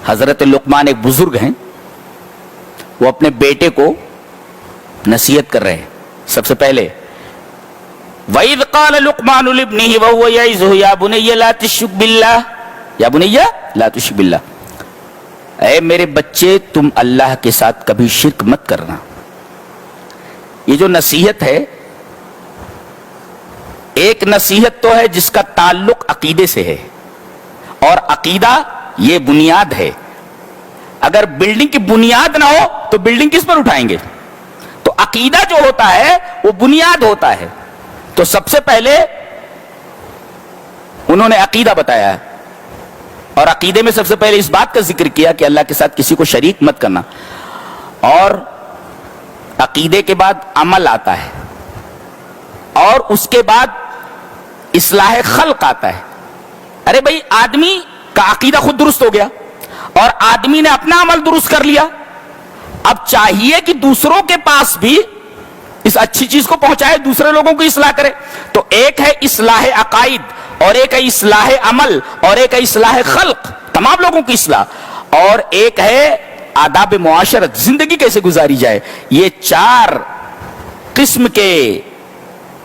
حضرت لقمان ایک بزرگ ہیں, وہ اپنے بیٹے کو نصیحت کر رہے ہیں. سب سے پہلے وَإِذْ قَالَ لُقْمَانُ لِابْنِهِ وَهُوَ يَعِظُهُ يَا بُنَيَّ لَا تُشْرِكْ بِاللَّهِ یا بنیّا لا تشرک باللہ, اے میرے بچے تم اللہ کے ساتھ کبھی شرک مت کرنا. یہ جو نصیحت ہے, ایک نصیحت تو ہے جس کا تعلق عقیدے سے ہے, اور عقیدہ یہ بنیاد ہے. اگر بلڈنگ کی بنیاد نہ ہو تو بلڈنگ کس پر اٹھائیں گے؟ تو عقیدہ جو ہوتا ہے وہ بنیاد ہوتا ہے. تو سب سے پہلے انہوں نے عقیدہ بتایا ہے, اور عقیدے میں سب سے پہلے اس بات کا ذکر کیا کہ اللہ کے ساتھ کسی کو شریک مت کرنا. اور عقیدے کے بعد عمل آتا ہے, اور اس کے بعد اصلاح خلق آتا ہے. ارے بھائی, آدمی کا عقیدہ خود درست ہو گیا اور آدمی نے اپنا عمل درست کر لیا, اب چاہیے کہ دوسروں کے پاس بھی اس اچھی چیز کو پہنچائے, دوسرے لوگوں کو اصلاح کرے. تو ایک ہے اصلاح عقائد, اور ایک ہے اصلاح عمل, اور ایک ہے اصلاح خلق, تمام لوگوں کی اصلاح, اور ایک ہے آداب معاشرت, زندگی کیسے گزاری جائے. یہ 4 قسم کے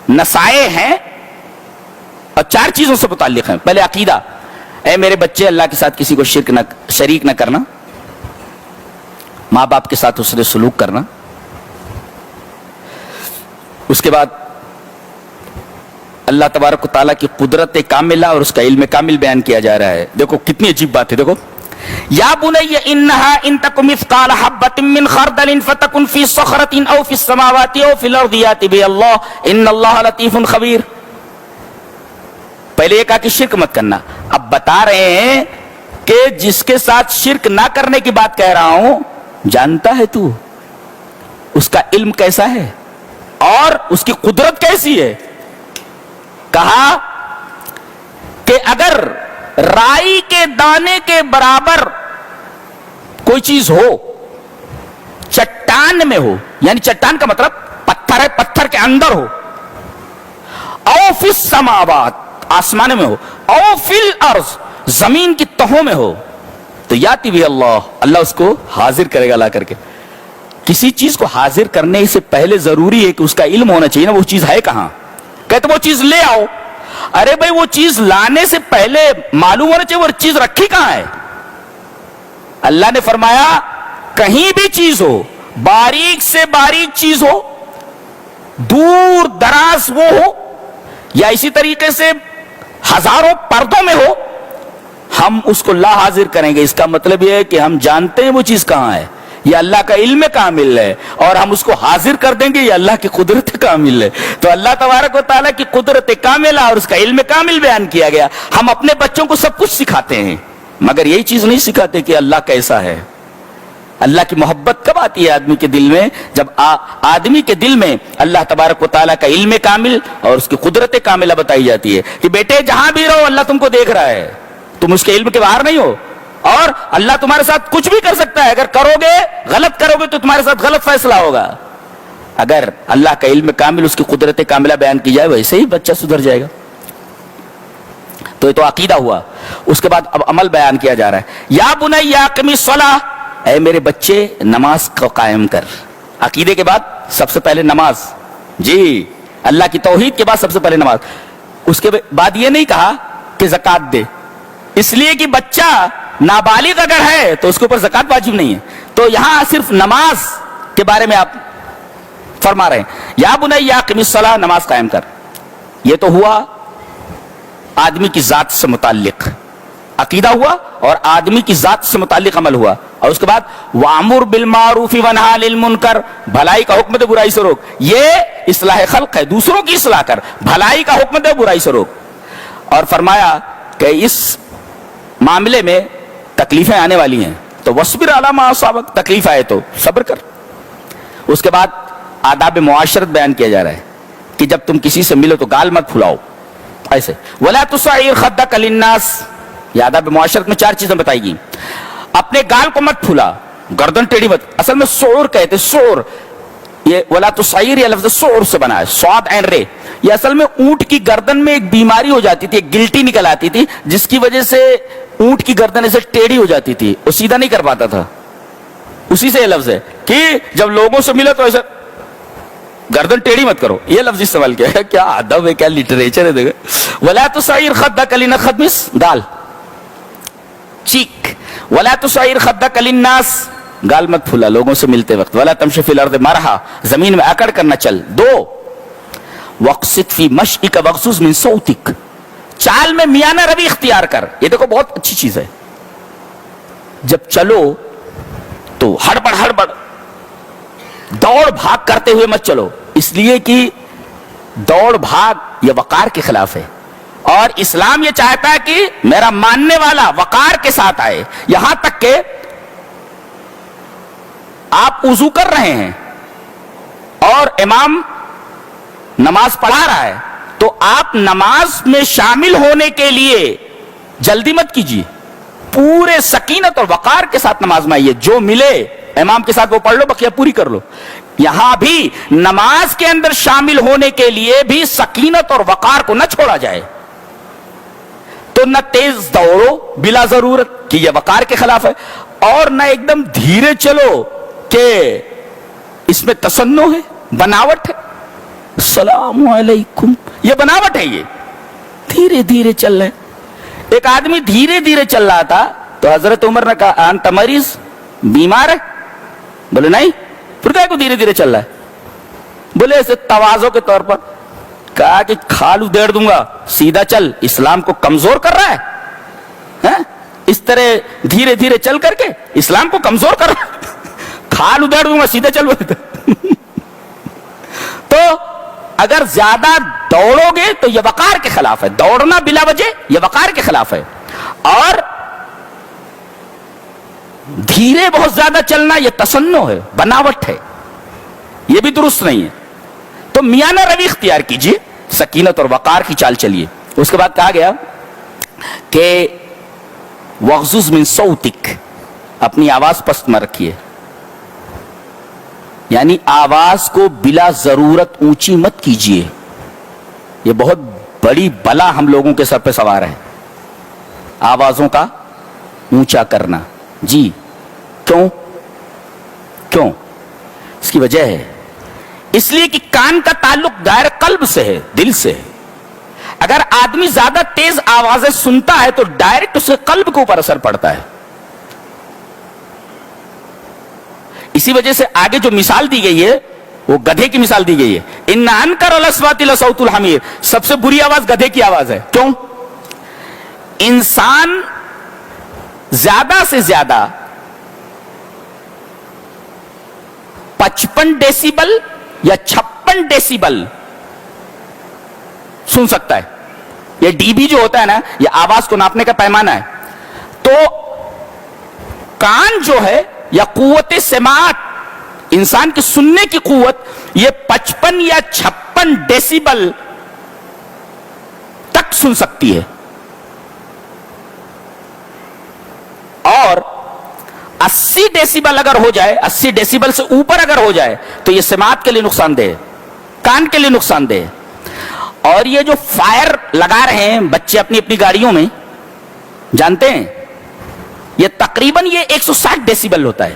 نصائح ہیں اور 4 چیزوں سے متعلق ہیں. پہلے عقیدہ, اے میرے بچے اللہ کے ساتھ کسی کو شریک نہ کرنا, ماں باپ کے ساتھ حسن سلوک کرنا. اس کے بعد اللہ تبارک و تعالیٰ کی قدرت کاملہ اور اس کا علم کامل بیان کیا جا رہا ہے. دیکھو کتنی عجیب بات ہے. دیکھو, یا بنی انہا ان تک مثقال حبۃ من خردل فتکن فی صخرۃ او فی السماوات او فی الارض یأتی بها اللہ ان اللہ لطیف خبیر. پہلے یہ کہا کہ شرک مت کرنا, اب بتا رہے ہیں کہ جس کے ساتھ شرک نہ کرنے کی بات کہہ رہا ہوں, جانتا ہے تو اس کا علم کیسا ہے اور اس کی قدرت کیسی ہے. کہا کہ اگر رائی کے دانے کے برابر کوئی چیز ہو, چٹان میں ہو, یعنی چٹان کا مطلب پتھر ہے, پتھر کے اندر ہو, او فی السماوات آسمان میں ہو, او فی الارض زمین کی تہوں میں ہو, تو یاتی بھی اللہ اس کو حاضر کرے گا لا کر کے. کسی چیز کو حاضر کرنے سے پہلے ضروری ہے کہ اس کا علم ہونا چاہیے نا, وہ چیز ہے کہاں. کہتے وہ چیز لے آؤ, ارے بھائی وہ چیز لانے سے پہلے معلوم ہونا چاہیے وہ چیز رکھی کہاں ہے. اللہ نے فرمایا کہیں بھی چیز ہو, باریک سے باریک چیز ہو, دور دراز وہ ہو, یا اسی طریقے سے ہزاروں پردوں میں ہو, ہم اس کو لا حاضر کریں گے. اس کا مطلب یہ ہے کہ ہم جانتے ہیں وہ چیز کہاں ہے, یہ اللہ کا علم کامل ہے, اور ہم اس کو حاضر کر دیں گے, یہ اللہ کی قدرت کامل ہے. تو اللہ تبارک و تعالیٰ کی قدرت کامل اور اس کا علم کامل بیان کیا گیا. ہم اپنے بچوں کو سب کچھ سکھاتے ہیں, مگر یہی چیز نہیں سکھاتے کہ اللہ کیسا ہے. اللہ کی محبت کب آتی ہے آدمی کے دل میں؟ جب آدمی کے دل میں اللہ تبارک و تعالیٰ کا علم کامل اور اس کی قدرت کاملہ بتائی جاتی ہے کہ بیٹے جہاں بھی رہو اللہ تم کو دیکھ رہا ہے, تم اس کے علم کے باہر نہیں ہو, اور اللہ تمہارے ساتھ کچھ بھی کر سکتا ہے. اگر کرو گے, غلط کرو گے تو تمہارے ساتھ غلط فیصلہ ہوگا. اگر اللہ کا علم کامل, اس کی قدرت کاملہ بیان کی جائے, ویسے ہی بچہ سدھر جائے گا. تو یہ تو عقیدہ ہوا. اس کے بعد اب عمل بیان کیا جا رہا ہے. یا بنی اقم الصلاۃ, اے میرے بچے نماز کو قائم کر. عقیدے کے بعد سب سے پہلے نماز, جی اللہ کی توحید کے بعد سب سے پہلے نماز. اس کے بعد یہ نہیں کہا کہ زکات دے, اس لیے کہ بچہ نابالغ اگر ہے تو اس کے اوپر زکات واجب نہیں ہے. تو یہاں صرف نماز کے بارے میں آپ فرما رہے ہیں, یا بنی اقم الصلاۃ, نماز قائم کر. یہ تو ہوا آدمی کی ذات سے متعلق عقیدہ ہوا, اور آدمی کی ذات سے متعلق عمل ہوا. اور اس کے بعد وَأْمُرْ بِالْمَعْرُوفِ وَانْهَ عَنِ الْمُنْكَرِ, بھلائی کا حکم دے برائی سے روک. یہ اصلاح خلق ہے, دوسروں کی اصلاح کر, بھلائی کا حکم دے برائی سے روک. اور فرمایا کہ اس معاملے میں تکلیفیں آنے والی ہیں, تو وَاصْبِرْ عَلَىٰ مَا أَصَابَكَ, تکلیف آئے تو صبر کر. اس کے بعد آداب معاشرت بیان کیا جا رہا ہے کہ جب تم کسی سے ملو تو گال مت پھلاؤ ایسے. وَلَا تُصَعِّرْ خَدَّكَ لِلنَّاسِ, یہ آداب معاشرت میں 4 چیزیں بتائی گئی. اپنے گال کو مت پھلا, گردن ٹیڑھی مت. اصل میں سعور کہتے, سعور, یہ وَلَا تُصَعِّرْ یہ لفظ سعور سے بنا ہے, صاد عین رے. یہ اصل میں اونٹ کی گردن میں ایک بیماری ہو جاتی تھی, ایک گلٹی نکل آتی تھی, جس کی وجہ سے اونٹ کی گردن ایسے ٹیڑھی ہو جاتی تھی, وہ سیدھا نہیں کر پاتا تھا. اسی سے یہ لفظ ہے کہ جب لوگوں سے ملا تو ایسا گردن ٹیڑھی مت کرو, یہ لفظ استعمال کیا ہے. کیا ادب ہے, کیا لٹریچر ہے. دیکھو, ولا تصعر خدک للناس, مس دال چیک, ولا تصعر خدک للناس, گال مت پھولا لوگوں سے ملتے وقت. ولا تمشی فی الارض مرحا, زمین میں اکڑ کر نہ چل. 2 واقصد فی مشئک واغضض من صوتک, چال میں میانہ روی اختیار کر. یہ دیکھو بہت اچھی چیز ہے. جب چلو تو ہڑبڑ دوڑ بھاگ کرتے ہوئے مت چلو, اس لیے کہ دوڑ بھاگ یہ وقار کے خلاف ہے, اور اسلام یہ چاہتا ہے کہ میرا ماننے والا وقار کے ساتھ آئے. یہاں تک کہ آپ وضو کر رہے ہیں اور امام نماز پڑھا رہا ہے, تو آپ نماز میں شامل ہونے کے لیے جلدی مت کیجیے, پورے سکینت اور وقار کے ساتھ نماز میں آئیے. جو ملے امام کے ساتھ وہ پڑھ لو, بقیہ پوری کر لو. یہاں بھی نماز کے اندر شامل ہونے کے لیے بھی سکینت اور وقار کو نہ چھوڑا جائے. تو نہ تیز دوڑو بلا ضرورت کہ یہ وقار کے خلاف ہے, اور نہ ایک دم دھیرے چلو کہ اس میں تصنع ہے, بناوٹ ہے. السلام علیکم, یہ بناوٹ ہے. یہ دھیرے دھیرے چل رہے. ایک آدمی دھیرے دھیرے چل رہا تھا تو حضرت عمر نے کہا انت مریض, بیمار ہے؟ بولے نہیں. پھر کہا کو دھیرے دھیرے چل رہا ہے؟ بولے ایسے تواضع کے طور پر. کہا کہ کھال ادھیڑ دوں گا, سیدھا چل. اسلام کو کمزور کر رہا ہے اس طرح دھیرے دھیرے چل کر کے اسلام کو کمزور کر رہا ہے. کھال ادھیڑ دوں گا, سیدھا چل. تو اگر زیادہ دوڑو گے تو یہ وقار کے خلاف ہے. دوڑنا بلا وجہ یہ وقار کے خلاف ہے. اور دھیرے بہت زیادہ چلنا یہ تصنع ہے, بناوٹ ہے, یہ بھی درست نہیں ہے. تو میانہ روی اختیار کیجیے, سکینت اور وقار کی چال چلیے. اس کے بعد کہا گیا کہ واغضض من صوتک, اپنی آواز پست میں رکھیے, یعنی آواز کو بلا ضرورت اونچی مت کیجیے. یہ بہت بڑی بلا ہم لوگوں کے سر پہ سوار ہے, آوازوں کا اونچا کرنا. جی کیوں؟ اس کی وجہ ہے اس لیے کہ کان کا تعلق دائر قلب سے ہے, دل سے ہے. اگر آدمی زیادہ تیز آوازیں سنتا ہے تو ڈائریکٹ اس کے قلب کے اوپر اثر پڑتا ہے. اسی وجہ سے آگے جو مثال دی گئی ہے وہ گدھے کی مثال دی گئی ہے. ان انکر الاصوات لصوت الحمیر, سب سے بری آواز گدھے کی آواز ہے. کیوں؟ انسان زیادہ سے زیادہ 55 ڈیسیبل یا 56 ڈیسیبل سن سکتا ہے. یہ ڈی بی جو ہوتا ہے نا, یہ آواز کو ناپنے کا پیمانہ ہے. تو کان جو ہے یا قوت سماعت, انسان کی سننے کی قوت, یہ 55 یا 56 ڈیسیبل تک سن سکتی ہے. اور 80 ڈیسیبل اگر ہو جائے, 80 ڈیسیبل سے اوپر اگر ہو جائے تو یہ سماعت کے لیے نقصان دہ ہے, کان کے لیے نقصان دہ ہے. اور یہ جو فائر لگا رہے ہیں بچے اپنی اپنی گاڑیوں میں, جانتے ہیں یہ تقریباً یہ 160 ڈیسیبل ہوتا ہے.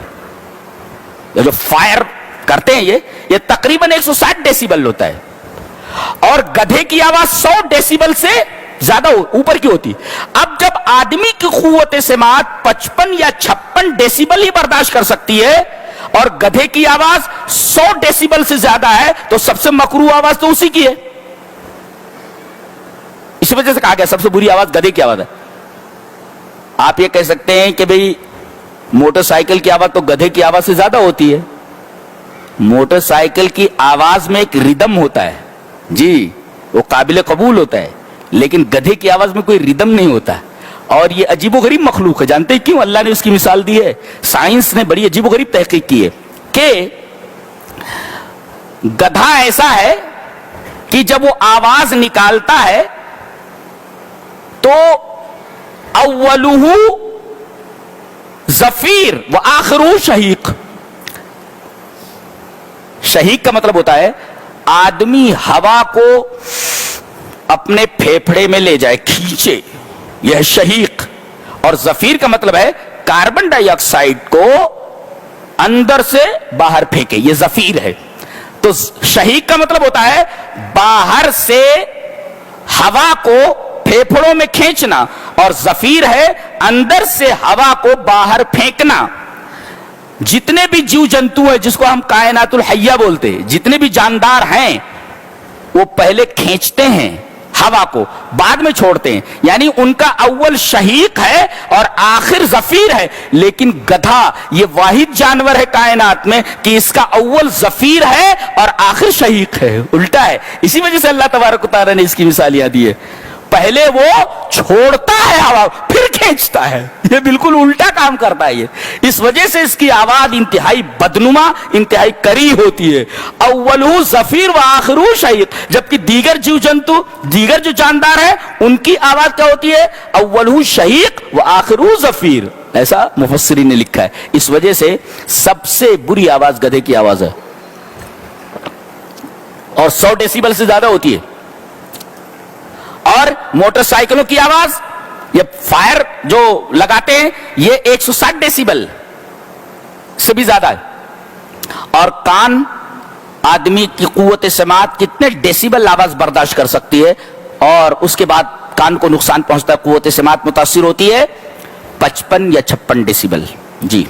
یہ جو فائر کرتے ہیں یہ تقریباً 160 ڈیسیبل ہوتا ہے. اور گدھے کی آواز 100 ڈیسیبل سے زیادہ اوپر کی ہوتی. اب جب آدمی کی قوت سماعت 55 یا 56 ڈیسیبل ہی برداشت کر سکتی ہے اور گدھے کی آواز 100 ڈیسیبل سے زیادہ ہے, تو سب سے مکروہ آواز تو اسی کی ہے. اسی وجہ سے کہا گیا سب سے بری آواز گدھے کی آواز ہے. آپ یہ کہہ سکتے ہیں کہ بھئی موٹر سائیکل کی آواز تو گدھے کی آواز سے زیادہ ہوتی ہے. موٹر سائیکل کی آواز میں ایک ردم ہوتا ہے, جی وہ قابل قبول ہوتا ہے, لیکن گدھے کی آواز میں کوئی ردم نہیں ہوتا. اور یہ عجیب و غریب مخلوق ہے. جانتے ہیں کیوں اللہ نے اس کی مثال دی ہے؟ سائنس نے بڑی عجیب و غریب تحقیق کی ہے کہ گدھا ایسا ہے کہ جب وہ آواز نکالتا ہے تو اولہ زفیر و آخرہ شہیق. شہیق کا مطلب ہوتا ہے آدمی ہوا کو اپنے پھیپھڑے میں لے جائے, کھینچے, یہ ہے شہیق. اور زفیر کا مطلب ہے کاربن ڈائی آکسائڈ کو اندر سے باہر پھینکے، یہ زفیر ہے. تو شہیق کا مطلب ہوتا ہے باہر سے ہوا کو پھیپھڑوں میں کھینچنا، اور زفیر ہے اندر سے ہوا کو باہر پھینکنا. جتنے بھی جیو جنتو ہیں جس کو ہم کائنات الحیہ بولتے ہیں، جتنے بھی جاندار ہیں وہ پہلے کھینچتے ہیں ہوا کو، بعد میں چھوڑتے ہیں. یعنی ان کا اول شہیق ہے اور آخر زفیر ہے. لیکن گدھا یہ واحد جانور ہے کائنات میں کہ اس کا اول زفیر ہے اور آخر شہیق ہے، الٹا ہے. اسی وجہ سے اللہ تبارک و تعالیٰ نے اس کی مثالیاں دی ہے. پہلے وہ چھوڑتا ہے ہوا پھر کھینچتا ہے، یہ بالکل الٹا کام کرتا ہے. یہ اس وجہ سے اس کی آواز انتہائی بدنما، انتہائی کری ہوتی ہے. اولہ زفیر و آخرہ شہیق. جبکہ دیگر جیو جنتو، دیگر جو جاندار ہیں ان کی آواز کیا ہوتی ہے؟ اولہ شہیق و آخرہ زفیر. ایسا مفسرین نے لکھا ہے. اس وجہ سے سب سے بری آواز گدھے کی آواز ہے اور 100 ڈیسیبل سے زیادہ ہوتی ہے. اور موٹر سائیکلوں کی آواز، یہ فائر جو لگاتے ہیں، یہ 160 ڈیسیبل سے بھی زیادہ ہے. اور کان، آدمی کی قوت سماعت کتنے ڈیسیبل آواز برداشت کر سکتی ہے، اور اس کے بعد کان کو نقصان پہنچتا ہے، قوت سماعت متاثر ہوتی ہے 55 یا 56 ڈیسیبل. جی